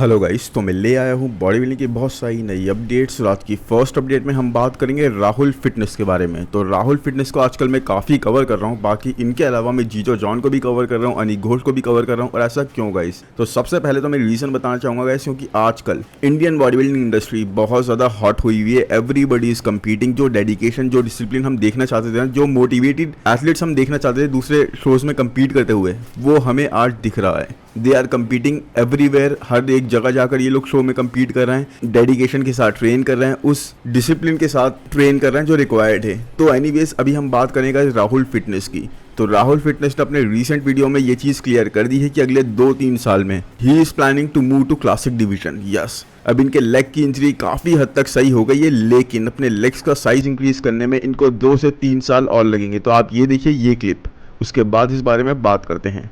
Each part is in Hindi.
हेलो गाइस, तो मैं ले आया हूँ बॉडी बिल्डिंग की बहुत सारी नई अपडेट्स। रात की फर्स्ट अपडेट में हम बात करेंगे राहुल फिटनेस के बारे में। तो राहुल फिटनेस को आजकल मैं काफ़ी कवर कर रहा हूँ। बाकी इनके अलावा मैं जीजो जॉन को भी कवर कर रहा हूँ, अनी घोष को भी कवर कर रहा हूँ। और ऐसा क्यों गाइस? तो सबसे पहले तो मैं रीज़न बताना चाहूँगा गाइस, क्योंकि आजकल इंडियन बॉडी बिल्डिंग इंडस्ट्री बहुत ज़्यादा हॉट हुई हुई है। Everybody is competing. जो डेडिकेशन, जो डिसिप्लिन हम देखना चाहते थे, जो मोटिवेटेड एथलीट्स हम देखना चाहते थे दूसरे शोज़ में कम्पीट करते हुए, वो हमें आज दिख रहा है। They are competing everywhere. हर एक जगह जाकर ये लोग शो में कम्पीट कर रहे हैं, डेडिकेशन के साथ ट्रेन कर रहे हैं, उस डिसिप्लिन के साथ ट्रेन कर रहे हैं जो रिक्वायर्ड है। तो एनीवेज अभी हम बात करेंगे राहुल फिटनेस की। तो राहुल फिटनेस ने अपने रीसेंट वीडियो में ये चीज़ क्लियर कर दी है कि अगले 2-3 साल में he is planning to move to classic division. Yes, अब इनके लेग की इंजरी काफ़ी हद तक सही हो गई है, लेकिन अपने लेग्स का साइज इंक्रीज करने में इनको 2 से 3 साल और लगेंगे। तो आप ये देखिए ये क्लिप, उसके बाद इस बारे में बात करते हैं।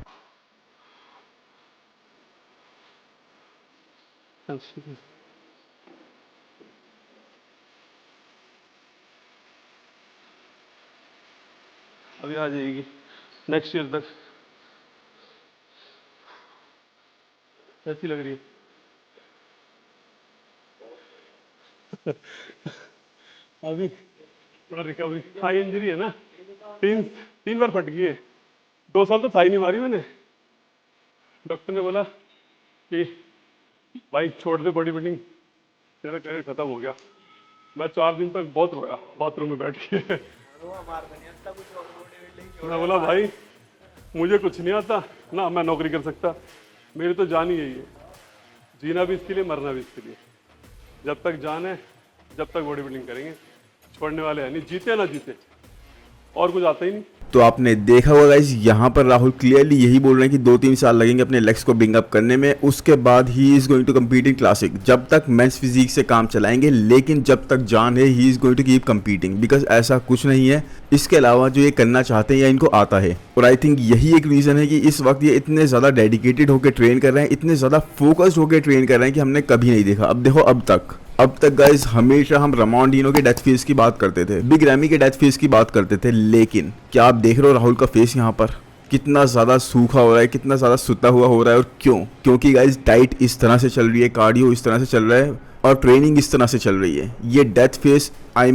अभी आ जाएगी नेक्स्ट ईयर तक। कैसी लग रही है? अभी थोड़ा रिकवरी, थाई इंजरी है ना, तीन बार फट गई है। 2 साल तो थाई नहीं मारी मैंने। डॉक्टर ने बोला कि भाई छोड़ दे बॉडी बिल्डिंग, तेरा करियर खत्म हो गया। मैं 4 दिन तक बहुत रोया बाथरूम में बैठ के। मैं बोला भाई मुझे कुछ नहीं आता ना, मैं नौकरी कर सकता, मेरी तो जान ही यही है, जीना भी इसके लिए, मरना भी इसके लिए। जब तक जान है, जब तक बॉडी बिल्डिंग करेंगे, छोड़ने वाले हैं नहीं, जीते ना जीते, और कुछ आता ही नहीं। तो आपने देखा होगा गाइस, यहाँ पर राहुल क्लियरली यही बोल रहे हैं कि 2-3 साल लगेंगे अपने लेग्स को बिंग अप करने में। उसके बाद he is going to compete in classic. जब तक मेंस फिजिक से काम चलाएंगे, लेकिन जब तक जान है he is going to keep competing, because ऐसा कुछ नहीं है इसके अलावा जो ये करना चाहते हैं या इनको आता है। और आई थिंक यही एक रीज़न है कि इस वक्त ये इतने ज़्यादा डेडिकेटेड होकर ट्रेन कर रहे हैं, इतने ज़्यादा फोकस्ड होकर ट्रेन कर रहे हैं कि हमने कभी नहीं देखा। अब देखो, अब तक गाइस हमेशा हम रमोंडिनो के डेथ फेस की बात करते थे, बिग रैमी के डेथ फेस की बात करते थे, लेकिन क्या आप देख रहे हो राहुल का फेस यहाँ पर कितना ज़्यादा सूखा हो रहा है, कितना ज़्यादा सुता हुआ हो रहा है? और क्यों? क्योंकि गाइस डाइट इस तरह से चल रही है, कार्डियो इस तरह से चल रहा है और ट्रेनिंग इस तरह से चल रही है। ये death face, I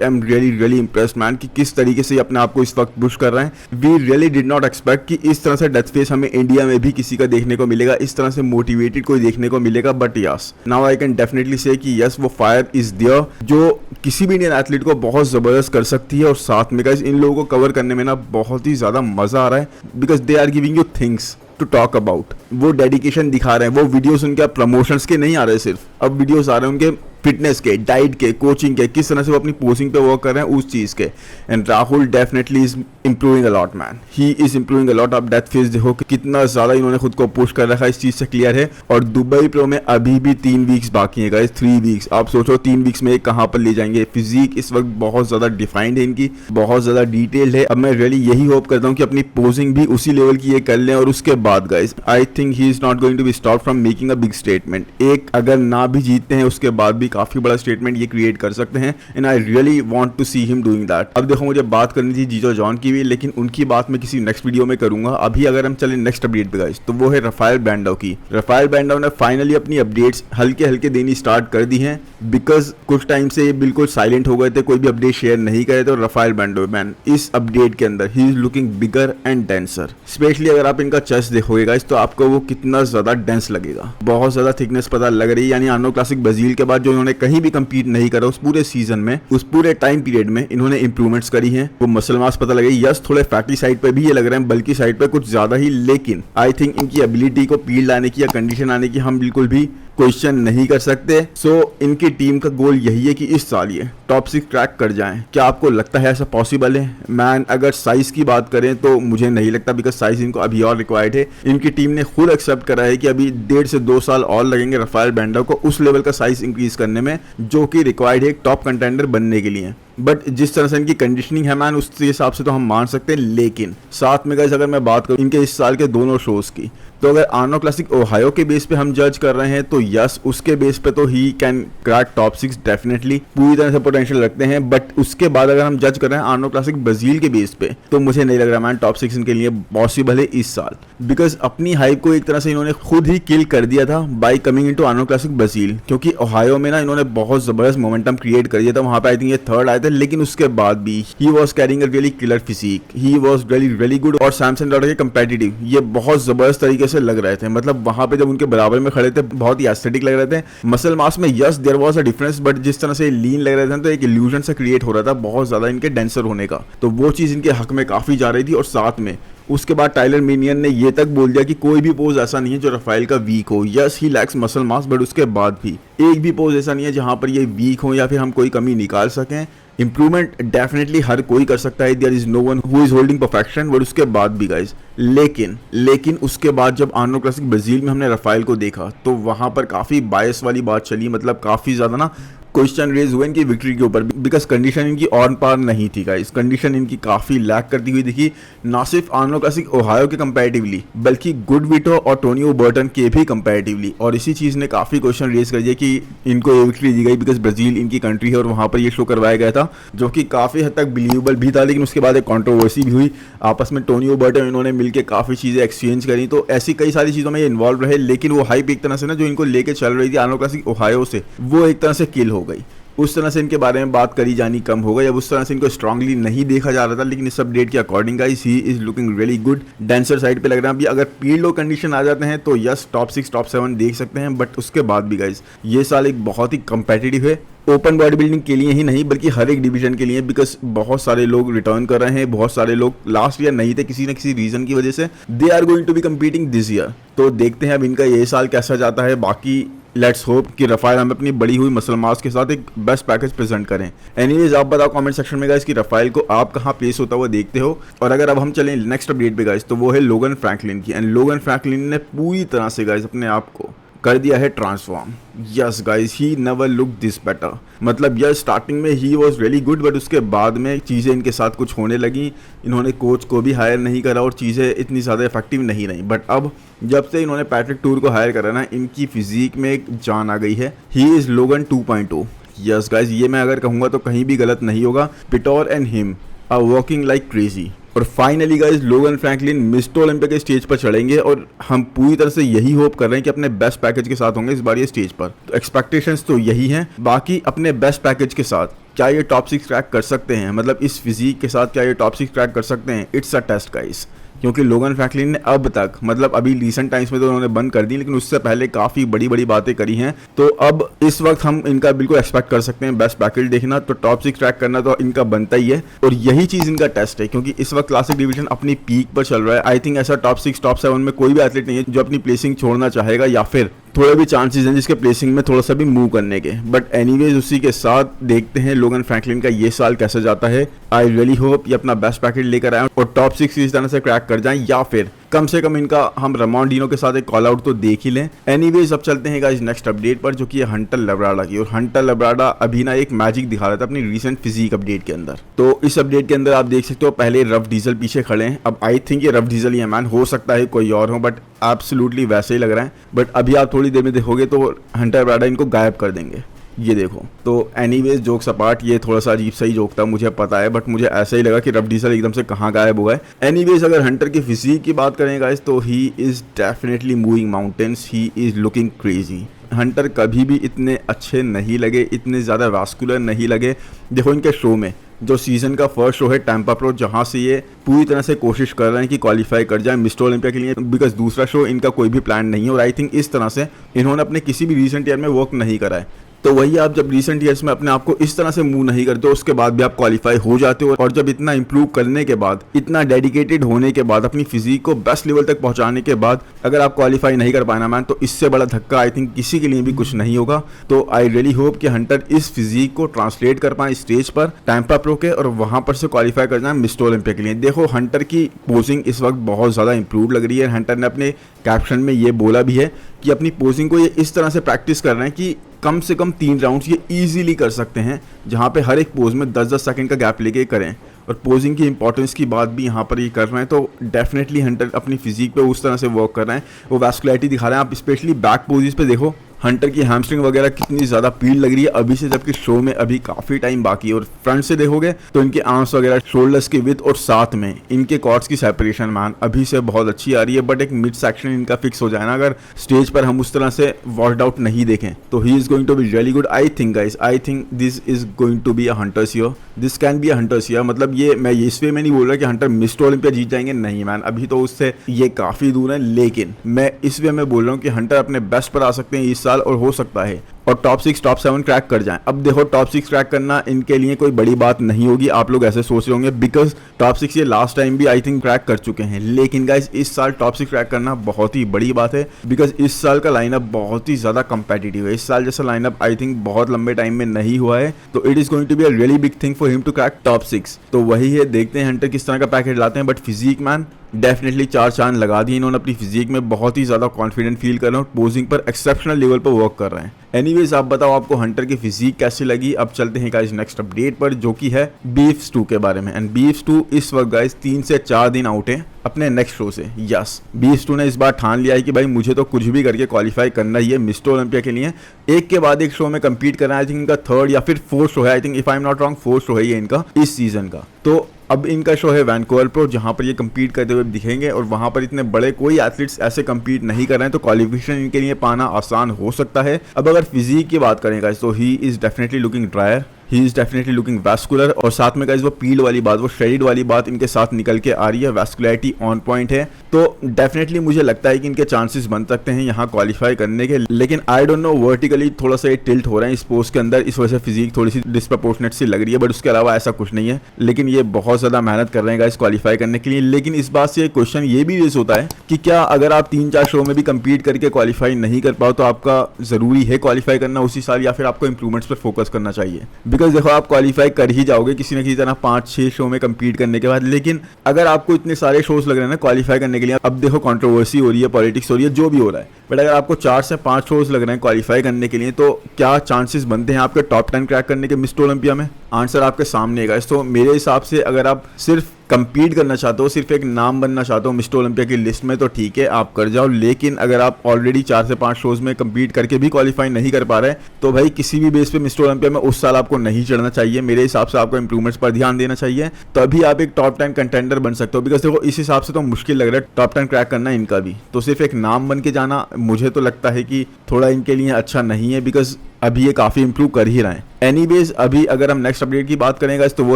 am really impressed man कि किस तरीके से अपने आप को इस वक्त पुश कर रहे हैं। We really did not expect कि इस तरह से डेथ फेस हमें इंडिया में भी किसी का देखने को मिलेगा, इस तरह से मोटिवेटेड कोई देखने को मिलेगा। But yes, now I can definitely से कि यस, वो फायर इज देयर जो किसी भी इंडियन एथलीट को बहुत ज़बरदस्त कर सकती है। और साथ में गाइस इन लोगों को कवर करने में ना बहुत ही ज़्यादा मज़ा आ रहा है, because they are giving you things to talk about. वो डेडिकेशन दिखा रहे हैं, वो वीडियोस उनके प्रमोशंस के नहीं आ रहे सिर्फ, अब वीडियोस आ रहे हैं उनके फिटनेस के, डाइट के, कोचिंग के, किस तरह से वो अपनी पोजिंग पे वर्क कर रहे हैं उस चीज़ के। And Rahul definitely is improving a lot man, he is improving a lot. आप डेथ फेस देखो कि कितना ज़्यादा इन्होंने खुद को पुश कर रखा है, इस चीज़ से क्लियर है। और दुबई प्रो में अभी भी 3 वीक्स बाकी है गाइस, 3 वीक्स। आप सोचो 3 वीक्स में कहाँ पर ले जाएंगे। फिजिक इस वक्त बहुत ज़्यादा डिफाइंड है इनकी, बहुत ज़्यादा डिटेल्ड है। अब मैं रियली यही होप करता हूँ कि अपनी पोजिंग भी उसी लेवल की ये कर लें। और उसके बाद guys I think he is not going to be stop from making a big statement. एक अगर ना भी जीतते हैं उसके बाद भी काफ़ी बड़ा स्टेटमेंट ये क्रिएट कर सकते हैं। And I really want to see him doing that. अब देखो, मुझे बात करनी थी जीजो जॉन की भी, लेकिन उनकी बात मैं किसी नेक्स्ट वीडियो में करूंगा। अभी अगर हम चले नेक्स्ट अपडेट पे गाइस, तो वो है राफेल ब्रांडो की। राफेल ब्रांडो ने फाइनली अपनी अपडेट्स हल्के हल्के देनी स्टार्ट कर दी हैं, बिकॉज कुछ टाइम से ये बिल्कुल साइलेंट हो गए थे, कोई भी अपडेट शेयर नहीं करे थे। और राफेल ब्रांडो मैन इस अपडेट के अंदर he is looking bigger and denser. Specially अगर आप इनका चेस्ट देखोगे गाइस, तो आपको वो कितना ज्यादा डेंस लगेगा, बहुत ज्यादा थिकनेस पता लग रही है। यानी आर्नोल्ड क्लासिक ब्राजील के बाद जो इन्होंने कहीं भी कम्पीट नहीं करा उस पूरे सीजन में, उस पूरे टाइम पीरियड में इन्होंने इंप्रूवमेंट्स करी हैं। वो मसल मास पता लगे, यस थोड़े फैटी साइड पे भी ये लग रहे हैं, बल्कि साइड पे कुछ ज्यादा ही, लेकिन आई थिंक इनकी एबिलिटी को पील लाने की या कंडीशन आने की हम बिल्कुल भी क्वेश्चन नहीं कर सकते। सो इनकी टीम का गोल यही है कि इस साल ये टॉप 6 क्रैक कर जाएं। क्या आपको लगता है ऐसा पॉसिबल है? मैन अगर साइज की बात करें तो मुझे नहीं लगता, बिकॉज साइज इनको अभी और रिक्वायर्ड है। इनकी टीम ने खुद एक्सेप्ट करा है कि अभी 1.5 से 2 साल और लगेंगे राफेल ब्रांडो को उस लेवल का साइज इंक्रीज करने में जो कि रिक्वायर्ड है एक टॉप कंटेंडर बनने के लिए। बट जिस तरह से इनकी कंडीशनिंग है मैन, उस हिसाब से तो हम मान सकते हैं। लेकिन साथ में गाइस अगर मैं बात करूं इनके इस साल के दोनों शोज की, तो अगर आर्नोल्ड क्लासिक ओहायो के बेस पे हम जज कर रहे हैं तो यस, उसके बेस पे तो he can crack top 6 definitely, पूरी तरह से पोटेंशियल रखते हैं। बट उसके बाद अगर हम जज कर रहे हैं आर्नोल्ड क्लासिक ब्राजील के बेस पे, तो मुझे नहीं लग रहा मैन टॉप 6 इनके लिए पॉसिबल है इस साल, बिकॉज अपनी हाइप को एक तरह से इन्होंने खुद ही किल कर दिया था bye coming into Arnold classic Brazil. क्योंकि ओहायो में ना इन्होंने बहुत जबरदस्त मोमेंटम क्रिएट कर दिया था, वहां पे आई थिंक ये थर्ड आए थे, लेकिन उसके बाद भी he was carrying a really killer physique, he was really good. और सैमसन डॉटर के कंपेटिटिव ये बहुत जबरदस्त तरीके से लग रहे थे, मतलब वहां पे जब उनके बराबर में खड़े थे बहुत ही एस्थेटिक लग रहे थे। मसल मास में yes there was a difference, but जिस तरह से लीन लग रहे थे तो एक इल्यूजन से क्रिएट हो रहा था बहुत ज्यादा इनके डेंसर होने का, तो वो चीज इनके हक में काफी जा रही थी। और साथ में उसके बाद टाइलर मिनियन ने ये तक बोल दिया कि कोई भी पोज ऐसा नहीं है जो रफाइल का वीक हो। Yes he lakhs muscle mass, but उसके बाद भी एक भी पोज ऐसा नहीं है जहां पर ये वीक हो या फिर हम कोई कमी निकाल सकें। इंप्रूवमेंट डेफिनेटली हर कोई कर सकता है, there is no one who is holding perfection, but उसके बाद भी गाइस, लेकिन उसके बाद जब आर्नोल्ड क्लासिक ब्राजील में हमने रफाइल को देखा तो वहां पर काफी बायस वाली बात चली, मतलब काफी ज्यादा ना क्वेश्चन रेज हुए इनकी विक्ट्री के ऊपर, बिकॉज कंडीशन इनकी ऑन पार नहीं थी गाइस, कंडीशन इनकी काफी लैक करती हुई दिखी, ना सिर्फ आर्नोल्ड क्लासिक ओहायो के कंपैरेटिवली बल्कि गुड विटो और टोनियो बर्टन के भी कंपैरेटिवली। और इसी चीज ने काफी क्वेश्चन रेज कर दिया कि इनको ये विक्ट्री दी गई बिकॉज ब्राजील इनकी कंट्री है और वहां पर ये शो करवाया गया था, जो कि काफी हद तक बिलीवेबल भी था। लेकिन उसके बाद एक कंट्रोवर्सी भी हुई आपस में, टोनियो बर्टन इन्होंने मिलकर काफी चीजें एक्सचेंज करी, तो ऐसी कई सारी चीजों में ये इन्वॉल्व रहे। लेकिन वो हाइप एक तरह से ना जो इनको लेके चल रही थी आर्नोल्ड क्लासिक ओहायो से, वो एक तरह से किल हो गई। उस तरह से इनके बारे में बात करी जानी कम हो गई, अब उस तरह से इनको स्ट्रांगली नहीं देखा जा रहा था। लेकिन इस अपडेट के according guys he is looking really good, dancer side पे लग रहा है। अभी अगर फील्ड और कंडीशन आ जाते हैं तो यस टॉप 6 टॉप 7 देख सकते हैं, बट उसके बाद भी गाइस ये साल एक बहुत ही कंपेटिटिव है, ओपन बॉडी बिल्डिंग के लिए ही नहीं बल्कि हर एक डिवीजन के लिए, बिकॉज बहुत सारे लोग रिटर्न कर रहे हैं, बहुत सारे लोग लास्ट ईयर नहीं थे किसी न किसी रीजन की वजह से, they are going to be competing this year. तो देखते हैं अब इनका ये साल कैसा जाता है। बाकी लेट्स होप कि रफाइल हमें अपनी बड़ी हुई मसल मास के साथ एक बेस्ट पैकेज प्रेजेंट करें। एनीवेज आप बताओ कमेंट सेक्शन में गाइस कि रफाइल को आप कहां प्लेस होता हुआ देखते हो। और अगर अब हम चलें नेक्स्ट अपडेट पे गाइस, तो वो है लोगन फ्रैंकलिन की। एंड लोगन फ्रैंकलिन ने पूरी तरह से गाइस अपने आप को कर दिया है transform. Yes guys he never look this better, मतलब यस स्टार्टिंग में ही वॉज रियली गुड, बट उसके बाद में चीज़ें इनके साथ कुछ होने लगी, इन्होंने कोच को भी हायर नहीं करा और चीज़ें इतनी ज़्यादा इफेक्टिव नहीं रही। बट अब जब से इन्होंने पैट्रिक टूर को हायर करा ना, इनकी फिजिक में एक जान आ गई है। ही इज़ लोगन 2.0। यस गाइस ये मैं अगर कहूँगा तो कहीं भी गलत नहीं होगा। Piotr and him are working like crazy. और finally guys Logan Franklin mister Olympia के स्टेज पर चढ़ेंगे और हम पूरी तरह से यही होप कर रहे हैं कि अपने बेस्ट पैकेज के साथ होंगे इस बार ये स्टेज पर। तो एक्सपेक्टेशंस तो यही हैं। बाकी अपने बेस्ट पैकेज के साथ क्या ये टॉप 6 क्रैक कर सकते हैं, मतलब इस फिजिक के साथ क्या ये टॉप 6 क्रैक कर सकते हैं, इट्स अ टेस्ट गाइस। क्योंकि लोगन फ्रैंकलिन ने अब तक, मतलब अभी रिसेंट टाइम्स में तो उन्होंने बंद कर दी, लेकिन उससे पहले काफ़ी बड़ी बड़ी बातें करी हैं। तो अब इस वक्त हम इनका बिल्कुल एक्सपेक्ट कर सकते हैं बेस्ट पैकेज देखना, तो टॉप 6 ट्रैक करना तो इनका बनता ही है। और यही चीज़ इनका टेस्ट है, क्योंकि इस वक्त क्लासिक डिवीजन अपनी पीक पर चल रहा है। आई थिंक ऐसा टॉप 6 टॉप 7 में कोई भी एथलीट नहीं है जो अपनी प्लेसिंग छोड़ना चाहेगा, या फिर थोड़े भी चांसेस हैं जिसके प्लेसिंग में थोड़ा सा भी मूव करने के। बट एनीवेज उसी के साथ देखते हैं लोगन फ्रैंकलिन का ये साल कैसा जाता है। आई रियली होप ये अपना बेस्ट पैकेज लेकर आए और टॉप 6 इस तरह से क्रैक कर जाएं, या फिर कम से कम इनका हम रमॉन डिनो के साथ एक कॉल आउट तो देख ही लें। एनीवेज अब चलते हैं गाइस नेक्स्ट अपडेट पर, जो कि है हंटर लब्राडा की। और हंटर लब्राडा अभी ना एक मैजिक दिखा रहा था अपनी रीसेंट फिजिक अपडेट के अंदर। तो इस अपडेट के अंदर आप देख सकते हो पहले रफ डीजल पीछे खड़े हैं। अब आई थिंक ये रफ डीजल ही है मैन, हो सकता है कोई और हो, बट एब्सोल्युटली वैसे ही लग रहा है। बट अभी आप थोड़ी देर में देखोगे तो हंटर लब्राडा इनको गायब कर देंगे, ये देखो। तो एनीवेज जोक्स अपार्ट, ये थोड़ा सा अजीब सा ही जोक था मुझे पता है, बट मुझे ऐसा ही लगा कि रफ डीजल एकदम से कहाँ गायब हो गए। एनीवेज अगर हंटर की फिजिक की बात करें गाइस, तो he is definitely moving mountains, he is looking crazy. Hunter कभी भी इतने अच्छे नहीं लगे, इतने ज़्यादा वास्कुलर नहीं लगे। देखो इनके शो में, जो सीजन का फर्स्ट शो है टैंपा प्रो, जहां से ये पूरी तरह से कोशिश कर रहे हैं कि क्वालिफाई कर जाए मिस्टर ओलंपिया के लिए, बिकॉज दूसरा शो इनका कोई भी प्लान नहीं है। और आई थिंक इस तरह से इन्होंने अपने किसी भी रिसेंट ईयर में वर्क नहीं करा है। तो वही आप जब रिसेंट ईयर्स में अपने आप को इस तरह से मूव नहीं करते हो, उसके बाद भी आप क्वालिफाई हो जाते हो। और जब इतना इंप्रूव करने के बाद, इतना डेडिकेटेड होने के बाद, अपनी फिजिक को बेस्ट लेवल तक पहुंचाने के बाद अगर आप क्वालिफाई नहीं कर पाना मैन, तो इससे बड़ा धक्का आई थिंक किसी के लिए भी कुछ नहीं होगा। तो आई रियली होप कि हंटर इस फिजिक को ट्रांसलेट कर पाए स्टेज पर टैंपा प्रो के, और वहां पर से क्वालिफाई कर जाए मिस्टर ओलंपिया के लिए। देखो हंटर की पोजिंग इस वक्त बहुत ज़्यादा इंप्रूव लग रही है। हंटर ने अपने कैप्शन में ये बोला भी है कि अपनी पोजिंग को ये इस तरह से प्रैक्टिस कर रहे हैं कि कम से कम 3 राउंड्स ये इजीली कर सकते हैं, जहां पे हर एक पोज में 10-10 सेकंड का गैप लेके करें। और पोजिंग की इंपॉर्टेंस की बात भी यहाँ पर ये कर रहे हैं, तो डेफिनेटली हंटर अपनी फिजिक पे उस तरह से वर्क कर रहे हैं, वो वैस्कुलैरिटी दिखा रहे हैं। आप स्पेशली बैक पोजिस पे देखो हंटर की हैमस्ट्रिंग वगैरह कितनी ज़्यादा पील लग रही है अभी से, जबकि शो में अभी काफ़ी टाइम बाकी है। और फ्रंट से देखोगे तो इनके आर्म्स वगैरह, शोल्डर्स की विड्थ और साथ में इनके कॉर्ड्स की सेपरेशन मैन अभी से बहुत अच्छी आ रही है। बट एक मिड सेक्शन इनका फिक्स हो जाए ना अगर स्टेज पर हम उस तरह से वर्कड आउट नहीं देखें, तो he is going to be really good. I think guys, I think this is going to be a hunter's year, this can be a hunter's year. मतलब ये मैं इस वे में नहीं बोल रहा कि हंटर मिस्टर ओलंपिया जीत जाएंगे, नहीं मैन, अभी तो उससे ये काफ़ी दूर है। लेकिन मैं इस वे में बोल रहा हूँ कि हंटर अपने बेस्ट पर आ सकते हैं इस साल, और हो सकता है और टॉप 6 टॉप 7 क्रैक कर जाएं। अब देखो टॉप 6 क्रैक करना इनके लिए कोई बड़ी बात नहीं होगी, आप लोग ऐसे सोच रहे होंगे, बिकॉज टॉप 6 ये लास्ट टाइम भी आई थिंक क्रैक कर चुके हैं। लेकिन गाइस इस साल टॉप 6 क्रैक करना बहुत ही बड़ी बात है, बिकॉज इस साल का लाइनअप बहुत ही ज़्यादा कंपेटिटिव है। इस साल जैसा लाइनअप आई थिंक बहुत लंबे टाइम में नहीं हुआ है, तो it is going to be a really big thing for him to crack top 6। तो वही है, देखते हैं हंटर किस तरह का पैकेज लाते हैं। बट फिजिक मैन डेफिनेटली 4 चांद लगा दिए इन्होंने अपनी फिजिक में, बहुत ही ज़्यादा कॉन्फिडेंट फील कर रहे हैं और पोजिंग पर एक्सेप्शनल लेवल पर वर्क कर रहे हैं। एनीवेज आप बताओ आपको हंटर की फिजिक कैसी लगी। अब चलते हैं गाइस नेक्स्ट अपडेट पर, जो कि है बीफ स्टू के बारे में। एंड बीफ स्टू इस वक्त गाइस 3 से 4 दिन आउट है अपने नेक्स्ट शो से। यस, बीफ स्टू ने इस बार ठान लिया है कि भाई मुझे तो कुछ भी करके क्वालिफाई करना ही है मिस्टर ओलंपिया के लिए। एक के बाद एक शो में कंपीट करना है, आई थिंक इनका 3rd या फिर 4th शो है, I think if I am not wrong 4th show है ये इनका इस सीजन का। तो अब इनका शो है वैंकूवर प्रो, जहां पर ये कंपीट करते हुए दिखेंगे, और वहां पर इतने बड़े कोई एथलीट्स ऐसे कंपीट नहीं कर रहे हैं, तो क्वालिफिकेशन इनके लिए पाना आसान हो सकता है। अब अगर फिजिक की बात करें गाइस, तो he is definitely looking dryer, he is definitely looking vascular, और साथ में गाइस वो पील वाली बात, वो श्रेडिड वाली बात इनके साथ निकल के आ रही है, वैस्कुलैरिटी ऑन पॉइंट है। तो डेफिनेटली मुझे लगता है कि इनके चांसेस बन सकते हैं यहाँ क्वालिफाई करने के। लेकिन आई डोंट नो, वर्टिकली थोड़ा सा ये टिल्ट हो रहे हैं इस पोस्ट के अंदर, इस वजह से फिजिक थोड़ी सी डिस्प्रपोर्शनेट सी लग रही है, बट उसके अलावा ऐसा कुछ नहीं है। लेकिन ये बहुत ज़्यादा मेहनत कर रहे हैं गाइस क्वालिफाई करने के लिए। लेकिन इस बात से क्वेश्चन ये भी रेज होता है कि क्या अगर आप 3-4 शो में भी कंपीट करके क्वालिफाई नहीं कर पाओ, तो आपका ज़रूरी है क्वालिफाई करना उसी साल, या फिर आपको इंप्रूवमेंट्स पर फोकस करना चाहिए? बिकॉज देखो आप क्वालिफाई कर ही जाओगे किसी न किसी तरह 5-6 शो में कंपीट करने के बाद। लेकिन अगर आपको इतने सारे शोज लग रहे हैं ना क्वालिफाई करने के लिए, अब देखो कंट्रोवर्सी हो रही है, पॉलिटिक्स हो रही है, जो भी हो रहा है, बट अगर आपको 4 से 5 शोज लग रहे हैं क्वालिफाई करने के लिए, तो क्या चांसेस बनते हैं आपके टॉप 10 क्रैक करने के मिस्टर ओलंपिया में? आंसर आपके सामने है। तो मेरे हिसाब से अगर आप सिर्फ कंपीट करना चाहते हो, सिर्फ एक नाम बनना चाहते हो मिस्टर ओलंपिया की लिस्ट में, तो ठीक है आप कर जाओ। लेकिन अगर आप ऑलरेडी 4 से 5 शोज में कंपीट करके भी क्वालिफाई नहीं कर पा रहे, तो भाई किसी भी बेस पे मिस्टर ओलंपिया में उस साल आपको नहीं चढ़ना चाहिए। मेरे हिसाब से आपको इंप्रूवमेंट्स पर ध्यान देना चाहिए, तभी आप एक टॉप 10 कंटेंडर बन सकते हो। बिकॉज देखो इस हिसाब से तो मुश्किल लग रहा है टॉप 10 क्रैक करना इनका भी, तो सिर्फ एक नाम बन के जाना मुझे तो लगता है कि थोड़ा इनके लिए अच्छा नहीं है, बिकॉज अभी ये काफ़ी इंप्रूव कर ही रहे हैं। एनीवेज अभी अगर हम नेक्स्ट अपडेट की बात करेंगे तो वो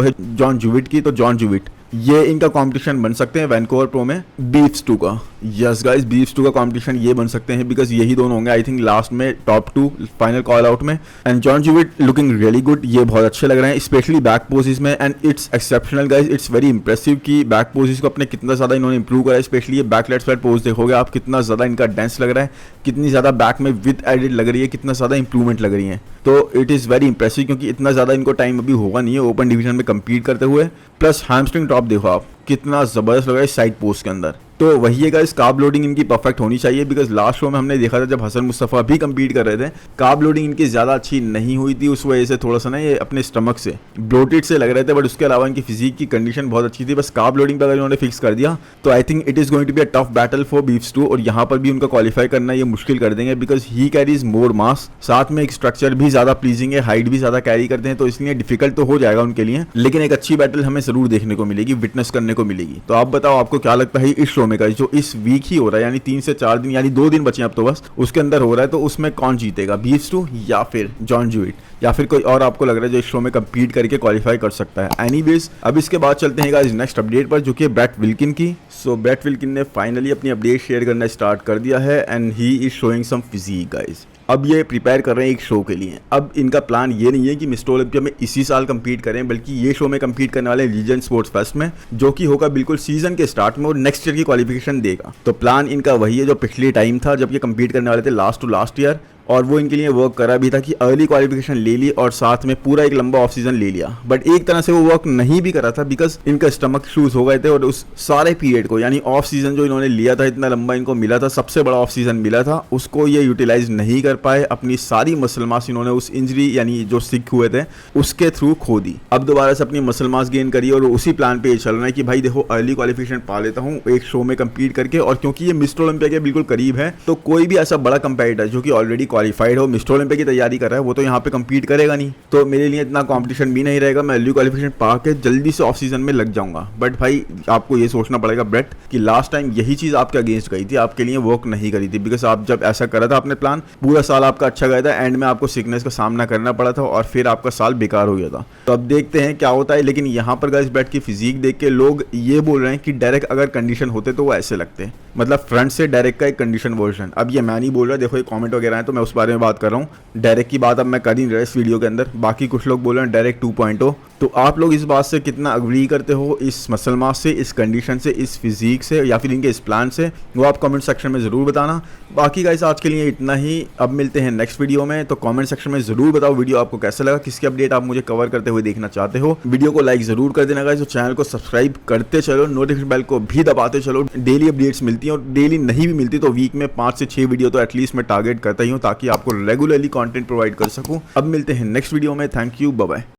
है जॉन जूविट की। तो जॉन जूविट ये इनका कंपटीशन बन सकते हैं वैंकूवर प्रो में बीफ स्टू का। यस गाइस, बीफ स्टू का कंपटीशन ये बन सकते हैं, बिकॉज यही दोनों होंगे आई थिंक लास्ट में टॉप 2 फाइनल कॉल आउट में। And John Jewett looking really good, ये बहुत अच्छे लग रहे हैं स्पेशली बैक पोजिस में। And it's exceptional guys, it's very impressive कि बैक पोजिस को अपने कितना ज़्यादा इन्होंने इंप्रूव करा है। स्पेशली ये बैक लेट फ्लैट पोज देखोगे आप, कितना ज़्यादा इनका डेंस लग रहा है, कितनी ज़्यादा बैक में विद एडिड लग रही है, कितना ज़्यादा इंप्रूवमेंट लग रही है। तो इट इज़ वेरी इंप्रेसिव, क्योंकि इतना ज़्यादा इनको टाइम अभी होगा नहीं है ओपन डिवीजन में कंपीट करते हुए। प्लस हैमस्ट्रिंग ड्रॉप देखो आप, कितना ज़बरदस्त लग रहा है साइड पोस्ट के अंदर। तो वही है गाइस, कार्ब लोडिंग इनकी परफेक्ट होनी चाहिए, बिकॉज लास्ट शो में हमने देखा था जब हसन मुस्तफ़ा भी कंपीट कर रहे थे, कार्ब लोडिंग इनकी ज़्यादा अच्छी नहीं हुई थी। उस वजह से थोड़ा सा ना ये अपने स्टमक से ब्लोटेड से लग रहे थे, बट उसके अलावा इनकी फिजिक की कंडीशन बहुत अच्छी थी। बस कार्ब लोडिंग पर अगर इन्होंने फिक्स कर दिया, तो I think it is going to be a tough battle for beef stew. और यहाँ पर भी उनका क्वालिफाई करना ये मुश्किल कर देंगे, बिकॉज ही कैरीज मोर मास, साथ में एक स्ट्रक्चर भी ज़्यादा प्लीजिंग है, हाइट भी ज़्यादा कैरी करते हैं, तो इसलिए डिफिकल्ट तो हो जाएगा उनके लिए। लेकिन एक अच्छी बैटल हमें ज़रूर देखने को मिलेगी, विटनेस करने को मिलेगी। तो आप बताओ आपको क्या लगता है इस शो में गाइस, जो इस वीक ही हो रहा है, यानी 3 से 4 दिन, यानी 2 दिन बचे अब तो बस, उसके अंदर हो रहा है, तो उसमें कौन जीतेगा, बीफ स्टू या फिर जॉन जूविट, या फिर कोई और आपको लग रहा है जो इस शो में कंपीट करके क्वालिफाई कर सकता है? एनीवेज अब इसके बाद चलते हैं गाइस नेक्स्ट अपडेट पर, जो कि ब्रैट विल्किन की। सो ब्रैट विल्किन ने फाइनली अपनी अपडेट शेयर करना स्टार्ट कर दिया है, and he is showing some physique guys. अब ये प्रिपेयर कर रहे हैं एक शो के लिए। अब इनका प्लान ये नहीं है कि मिस्टर ओलंपिया में इसी साल कंपीट करें, बल्कि ये शो में कंपीट करने वाले लीजेंड स्पोर्ट्स फेस्ट में, जो कि होगा बिल्कुल सीजन के स्टार्ट में और नेक्स्ट ईयर की क्वालिफिकेशन देगा। तो प्लान इनका वही है जो पिछले टाइम था जब ये कंपीट करने वाले थे लास्ट टू लास्ट ईयर, और वो इनके लिए वर्क करा भी था कि अर्ली क्वालिफिकेशन ले ली और साथ में पूरा एक लंबा ऑफ सीजन ले लिया। बट एक तरह से वो वर्क नहीं भी करा था बिकॉज इनका स्टमक इशूज हो गए थे और उस सारे पीरियड को, यानी ऑफ सीजन जो इन्होंने लिया था, इतना लंबा इनको मिला था, सबसे बड़ा ऑफ सीजन मिला था, उसको ये यूटिलाइज नहीं कर पाए। अपनी सारी मसल मास इन्होंने उस इंजरी यानी जो सिक हुए थे उसके थ्रू खो दी। अब दोबारा से अपनी मसल मास गेन करी और उसी प्लान पे ये चल रहा है कि भाई देखो अर्ली क्वालिफिकेशन पा लेता हूँ एक शो में कम्पीट करके, और क्योंकि ये मिस्टर ओलंपिया के बिल्कुल करीब है तो कोई भी ऐसा बड़ा कंपेटिटर जो कि ऑलरेडी क्वालिफाइड हो, मिस्टर ओलंपिया की तैयारी कर रहा है, वो तो यहाँ पे कम्पीट करेगा नहीं, तो मेरे लिए इतना कॉम्पिटिशन भी नहीं रहेगा, मैं अर्ली क्वालिफिकेशन पा के जल्दी से ऑफ सीजन में लग जाऊंगा। बट भाई आपको ये सोचना पड़ेगा ब्रेट कि लास्ट टाइम यही चीज आपके अगेंस्ट गई थी, आपके लिए वर्क नहीं करी थी, बिकॉज आप जब ऐसा करा था आपने प्लान, पूरा साल आपका अच्छा गया था, एंड में आपको सिकनेस का सामना करना पड़ा था और फिर आपका साल बेकार हो गया था। तो अब देखते हैं क्या होता है। लेकिन यहाँ पर गाइस ब्रेट की फिजिक देख के लोग ये बोल रहे हैं कि डायरेक्ट अगर कंडीशन होते तो वो ऐसे लगते, मतलब फ्रंट से डायरेक्ट का एक कंडीशन वर्जन। अब ये मैं नहीं बोल रहा, देखो ये कमेंट वगैरह है तो मैं उस बारे में बात कर रहा हूँ। डायरेक्ट की बात अब मैं कर ही नहीं रहा इस वीडियो के अंदर, बाकी कुछ लोग बोल रहे हैं डायरेक्ट 2.0। तो आप लोग इस बात से कितना अग्री करते हो, इस मसल मास से, इस कंडीशन से, इस फिजिक से, या फिर इनके इस प्लान से, वो आप कमेंट सेक्शन में ज़रूर बताना। बाकी गाइस आज के लिए इतना ही, अब मिलते हैं नेक्स्ट वीडियो में। तो कमेंट सेक्शन में ज़रूर बताओ वीडियो आपको कैसा लगा, किसकी अपडेट आप मुझे कवर करते हुए देखना चाहते हो। वीडियो को लाइक ज़रूर कर देना गाइस, तो चैनल को सब्सक्राइब करते चलो, नोटिफिकेशन बेल को भी दबाते चलो। डेली अपडेट्स मिलती हैं और डेली नहीं भी मिलती तो वीक में 5 से 6 वीडियो तो एटलीस्ट मैं टारगेट करता ही हूँ ताकि आपको रेगुलरली कंटेंट प्रोवाइड कर सकूँ। अब मिलते हैं नेक्स्ट वीडियो में, थैंक यू, बाय बाय।